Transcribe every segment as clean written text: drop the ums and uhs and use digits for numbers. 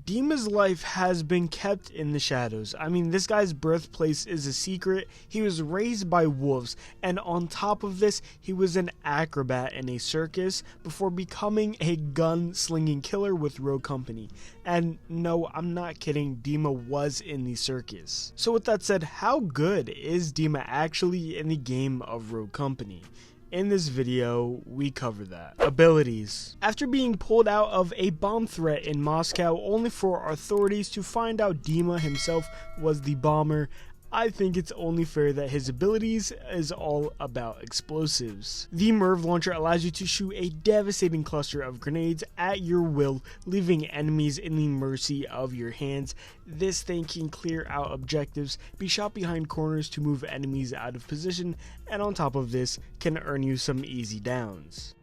Dima's life has been kept in the shadows. I mean, this guy's birthplace is a secret. He was raised by wolves, and on top of this, he was an acrobat in a circus before becoming a gun-slinging killer with RoCo. And no, I'm not kidding, Dima was in the circus. So with that said, how good is Dima actually in the game of RoCo? In this video, we cover that. Abilities. After being pulled out of a bomb threat in Moscow only for authorities to find out Dima himself was the bomber, I think it's only fair that his abilities is all about explosives. The Merv launcher allows you to shoot a devastating cluster of grenades at your will, leaving enemies in the mercy of your hands. This thing can clear out objectives, be shot behind corners to move enemies out of position, and on top of this, can earn you some easy downs.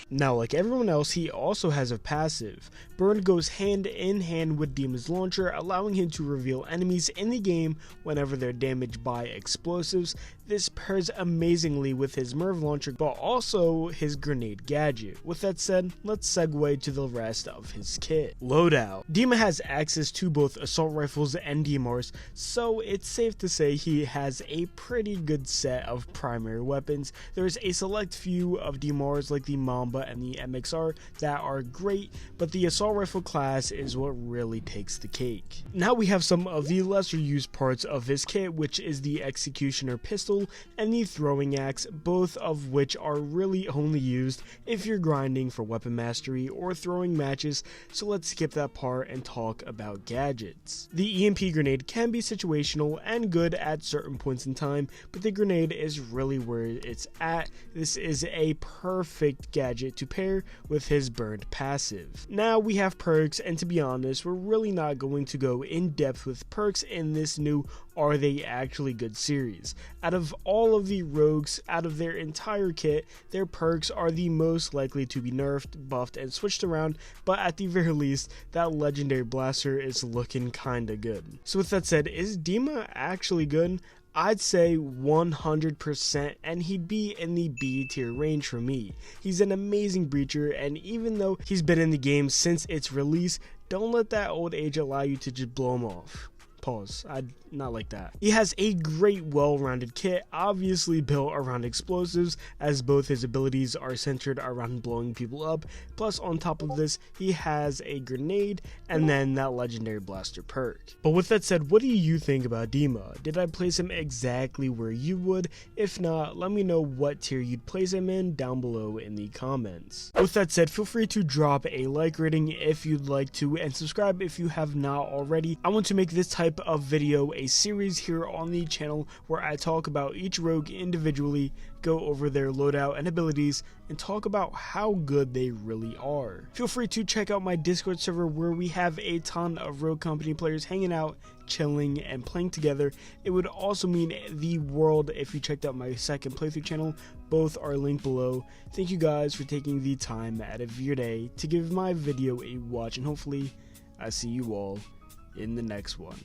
Now, like everyone else, he also has a passive. Burn goes hand in hand with Dima's launcher, allowing him to reveal enemies in the game whenever they're damaged by explosives. This pairs amazingly with his Merv launcher, but also his grenade gadget. With that said, let's segue to the rest of his kit. Loadout. Dima has access to both assault rifles and DMRs, so it's safe to say he has a pretty good set of primary weapons. There's a select few of DMRs like the Mamba and the MXR that are great, but the assault rifle class is what really takes the cake. Now we have some of the lesser used parts of his kit, which is the executioner pistol and the throwing axe, both of which are really only used if you're grinding for weapon mastery or throwing matches, so let's skip that part and talk about gadgets. The EMP grenade can be situational and good at certain points in time, but the grenade is really where it's at. This is a perfect gadget to pair with his burned passive. Now we have perks, and to be honest, we're really not going to go in depth with perks in this new Are They Actually Good series. Out of all of the rogues, out of their entire kit, their perks are the most likely to be nerfed, buffed, and switched around, but at the very least, that legendary blaster is looking kinda good. So with that said, is Dima actually good? I'd say 100%, and he'd be in the B tier range for me. He's an amazing breacher, and even though he's been in the game since its release, don't let that old age allow you to just blow him off. Pause. I'd not like that. He has a great well-rounded kit, obviously built around explosives, as both his abilities are centered around blowing people up, plus on top of this, he has a grenade, and then that legendary blaster perk. But with that said, what do you think about Dima? Did I place him exactly where you would? If not, let me know what tier you'd place him in down below in the comments. With that said, feel free to drop a like rating if you'd like to, and subscribe if you have not already. I want to make this type of video a series here on the channel where I talk about each rogue individually, go over their loadout and abilities, and talk about how good they really are. Feel free to check out my Discord server where we have a ton of RoCo players hanging out, chilling, and playing together. It would also mean the world if you checked out my second playthrough channel. Both are linked below. Thank you guys for taking the time out of your day to give my video a watch, and hopefully I see you all in the next one.